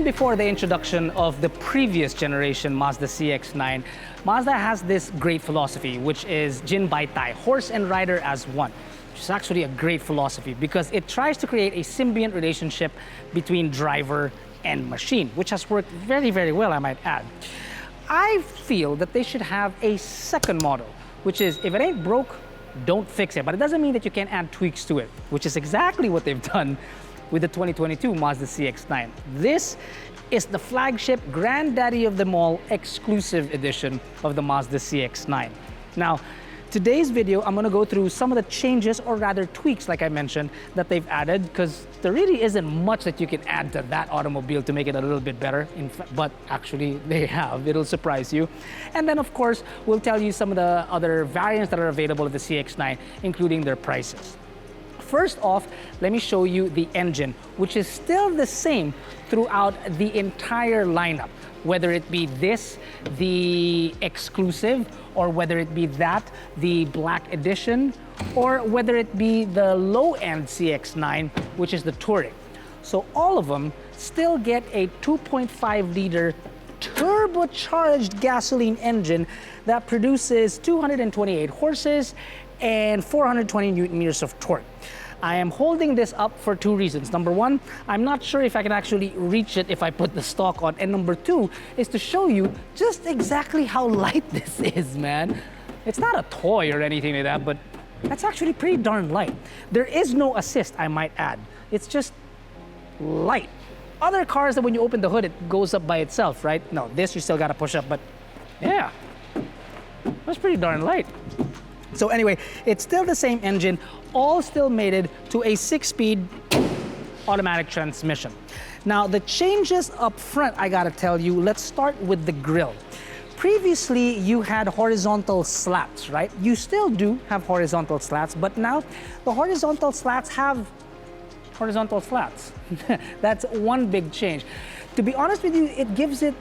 Even before the introduction of the previous generation Mazda CX-9, Mazda has this great philosophy, which is Jin Bai Tai, horse and rider as one, which is actually a great philosophy because it tries to create a symbiont relationship between driver and machine, which has worked very, very well, I might add. I feel that they should have a second model, which is if it ain't broke, don't fix it. But it doesn't mean that you can't add tweaks to it, which is exactly what they've done with the 2022 Mazda CX-9. This is the flagship granddaddy of them all exclusive edition of the Mazda CX-9. Now, today's video, I'm gonna go through some of the changes, or rather tweaks, like I mentioned, that they've added, because there really isn't much that you can add to that automobile to make it a little bit better, but actually they have. It'll surprise you. And then, of course, we'll tell you some of the other variants that are available at the CX-9, including their prices. First off, let me show you the engine, which is still the same throughout the entire lineup. Whether it be this, the exclusive, or whether it be that, the black edition, or whether it be the low-end CX-9, which is the Touring. So all of them still get a 2.5-liter turbocharged gasoline engine that produces 228 horses and 420 Newton meters of torque. I am holding this up for two reasons. Number one, I'm not sure if I can actually reach it if I put the stock on. And number two is to show you just exactly how light this is, man. It's not a toy or anything like that, but that's actually pretty darn light. There is no assist, I might add. It's just light. Other cars that when you open the hood, it goes up by itself, right? No, this you still gotta push up, but yeah, that's pretty darn light. So anyway, it's still the same engine, all still mated to a 6-speed automatic transmission. Now, the changes up front, I gotta tell you, let's start with the grille. Previously, you had horizontal slats, right? You still do have horizontal slats, but now the horizontal slats have horizontal slats. That's one big change. To be honest with you, it gives it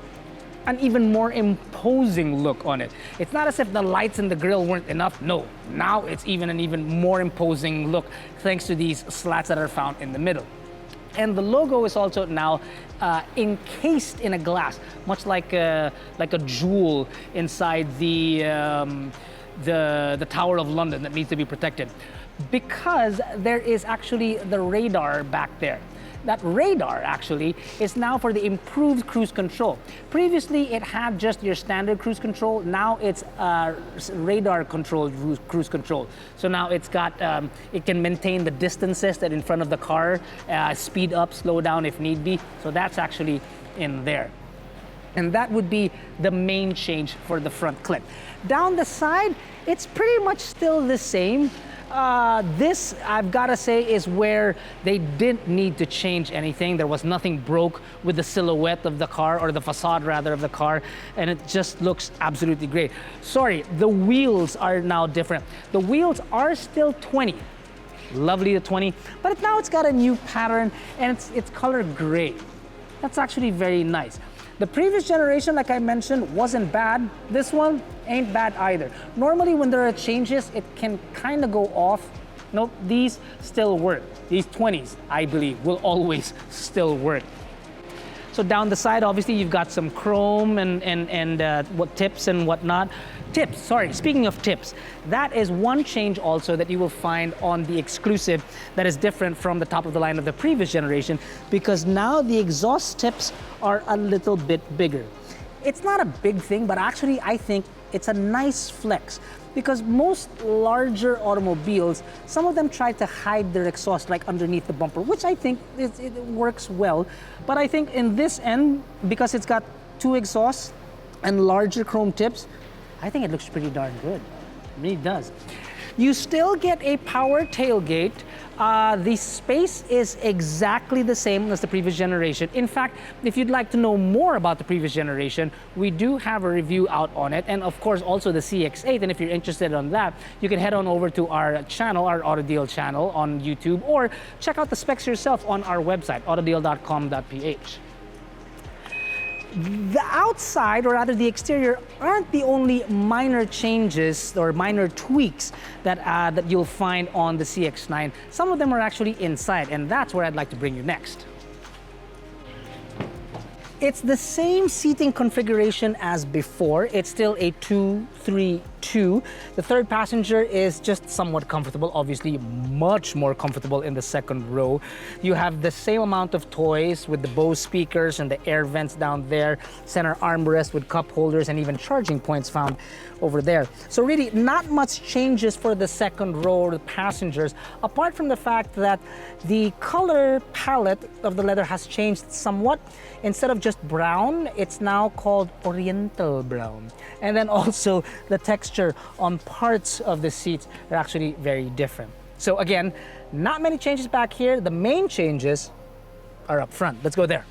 an even more imposing look on it. It's not as if the lights in the grille weren't enough. No, now it's even an even more imposing look thanks to these slats that are found in the middle. And the logo is also now encased in a glass, much like a jewel inside the Tower of London that needs to be protected, because there is actually the radar back there. That radar actually is now for the improved cruise control. Previously, it had just your standard cruise control. Now it's radar controlled cruise control. So now it's got, it can maintain the distances that in front of the car, speed up, slow down if need be. So that's actually in there. And that would be the main change for the front clip. Down the side, it's pretty much still the same. This, I've got to say, is where they didn't need to change anything. There was nothing broke with the silhouette of the car, or the facade rather of the car, and it just looks absolutely great. Sorry, the wheels are now different. The wheels are still 20. Lovely, the 20, but now it's got a new pattern, and it's color gray. That's actually very nice. The previous generation, like I mentioned, wasn't bad. This one ain't bad either. Normally when there are changes, it can kind of go off. Nope, these still work. These 20s, I believe, will always still work. So down the side, obviously, you've got some chrome and what tips and whatnot. Tips, sorry, speaking of tips, that is one change also that you will find on the exclusive that is different from the top of the line of the previous generation, because now the exhaust tips are a little bit bigger. It's not a big thing, but actually I think it's a nice flex, because most larger automobiles, some of them try to hide their exhaust like underneath the bumper, which I think it works well. But I think in this end, because it's got two exhausts and larger chrome tips, I think it looks pretty darn good. It really does. You still get a power tailgate. The space is exactly the same as the previous generation. In fact, if you'd like to know more about the previous generation, we do have a review out on it, and of course also the CX-8, and if you're interested on that, you can head on over to our channel, our AutoDeal channel on YouTube, or check out the specs yourself on our website, AutoDeal.com.ph. The outside, or rather the exterior, aren't the only minor changes or minor tweaks that you'll find on the CX-9. Some of them are actually inside, and that's where I'd like to bring you next. It's the same seating configuration as before. It's still a 2-3-2. The third passenger is just somewhat comfortable, obviously much more comfortable in the second row. You have the same amount of toys with the Bose speakers and the air vents down there, center armrest with cup holders and even charging points found over there. So really not much changes for the second row of passengers, apart from the fact that the color palette of the leather has changed somewhat. Instead of just brown, it's now called oriental brown. And then also the texture on parts of the seats are actually very different. So again, not many changes back here. The main changes are up front. Let's go there.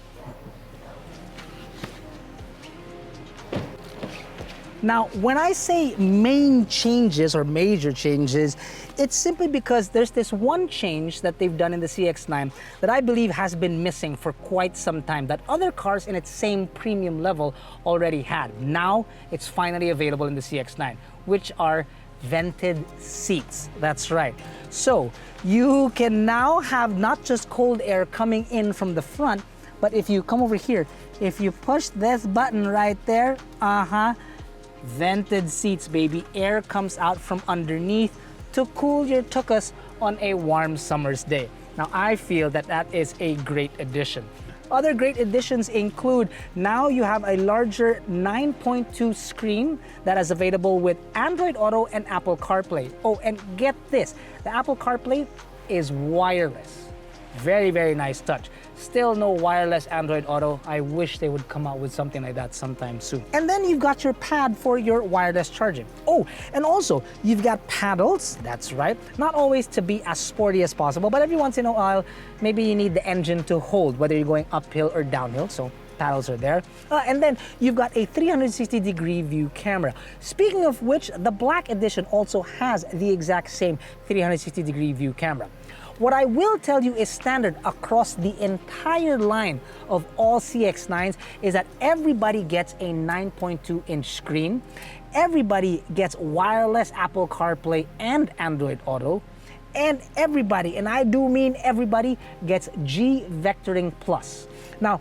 Now, when I say main changes or major changes, it's simply because there's this one change that they've done in the CX-9 that I believe has been missing for quite some time, that other cars in its same premium level already had. Now, it's finally available in the CX-9, which are vented seats. That's right. So, you can now have not just cold air coming in from the front, but if you come over here, if you push this button right there, vented seats, baby. Air comes out from underneath to cool your tuchus on a warm summer's day. Now, I feel that that is a great addition. Other great additions include, now you have a larger 9.2 screen that is available with Android Auto and Apple CarPlay. Oh, and get this, the Apple CarPlay is wireless. Very, very nice touch. Still no wireless Android Auto. I wish they would come out with something like that sometime soon. And then you've got your pad for your wireless charging. Oh, and also you've got paddles, that's right. Not always to be as sporty as possible, but every once in a while, maybe you need the engine to hold, whether you're going uphill or downhill, so paddles are there. And then you've got a 360-degree view camera. Speaking of which, the Black Edition also has the exact same 360-degree view camera. What I will tell you is standard across the entire line of all CX-9s is that everybody gets a 9.2-inch screen. Everybody gets wireless Apple CarPlay and Android Auto. And everybody, and I do mean everybody, gets G Vectoring Plus. Now,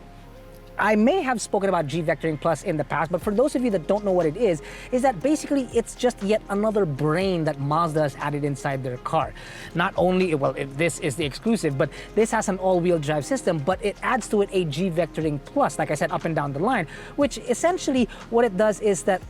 I may have spoken about G Vectoring Plus in the past, but for those of you that don't know what it is that basically it's just yet another brain that Mazda has added inside their car. Not only, well, this is the exclusive, but this has an all-wheel drive system, but it adds to it a G Vectoring Plus, like I said, up and down the line, which essentially what it does is that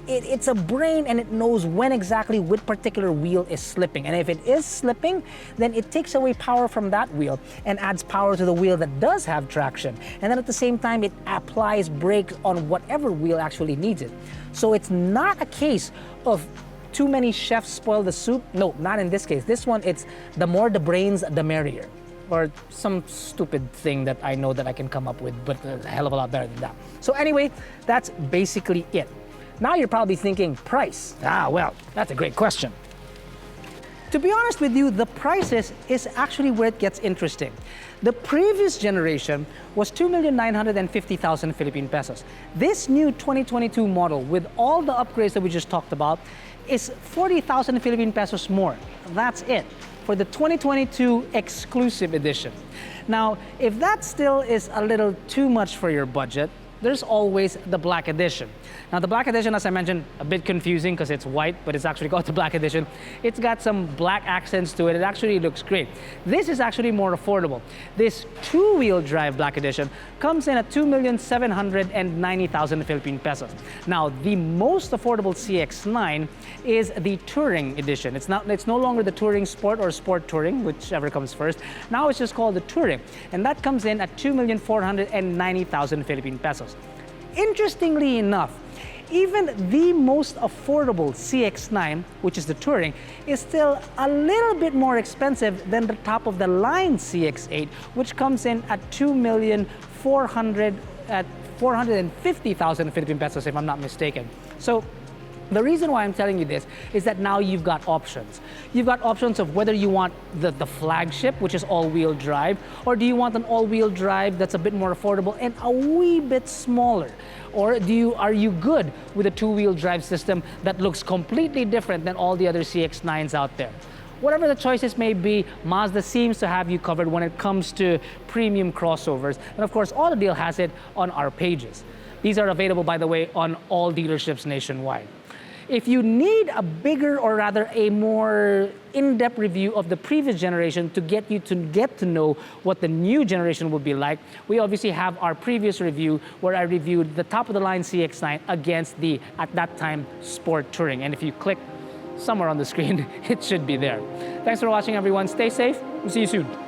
it's a brain and it knows when exactly which particular wheel is slipping. And if it is slipping, then it takes away power from that wheel and adds power to the wheel that does have traction. And then at the same time, it applies brakes on whatever wheel actually needs it. So it's not a case of too many chefs spoil the soup. No, not in this case. This one, it's the more the brains, the merrier. Or some stupid thing that I know that I can come up with, but a hell of a lot better than that. So anyway, that's basically it. Now you're probably thinking, price? Well, that's a great question. To be honest with you, the prices is actually where it gets interesting. The previous generation was 2,950,000 Philippine pesos. This new 2022 model, with all the upgrades that we just talked about, is 40,000 Philippine pesos more. That's it for the 2022 exclusive edition. Now, if that still is a little too much for your budget, there's always the Black Edition. Now the Black Edition, as I mentioned, a bit confusing because it's white, but it's actually called the Black Edition. It's got some black accents to it. It actually looks great. This is actually more affordable. This two-wheel drive Black Edition comes in at 2,790,000 Philippine pesos. Now the most affordable CX-9 is the Touring Edition. It's no longer the Touring Sport or Sport Touring, whichever comes first. Now it's just called the Touring, and that comes in at 2,490,000 Philippine pesos. Interestingly enough, even the most affordable CX-9, which is the Touring, is still a little bit more expensive than the top of the line CX-8, which comes in at 450,000 Philippine pesos, if I'm not mistaken. So the reason why I'm telling you this is that now you've got options. You've got options of whether you want the flagship, which is all-wheel drive, or do you want an all-wheel drive that's a bit more affordable and a wee bit smaller? Or are you good with a two-wheel drive system that looks completely different than all the other CX-9s out there? Whatever the choices may be, Mazda seems to have you covered when it comes to premium crossovers. And of course, AutoDeal has it on our pages. These are available, by the way, on all dealerships nationwide. If you need a bigger, or rather a more in-depth review of the previous generation to get you to get to know what the new generation will be like, we obviously have our previous review where I reviewed the top-of-the-line CX-9 against the, at that time, Sport Touring. And if you click somewhere on the screen, it should be there. Thanks for watching, everyone. Stay safe. We'll see you soon.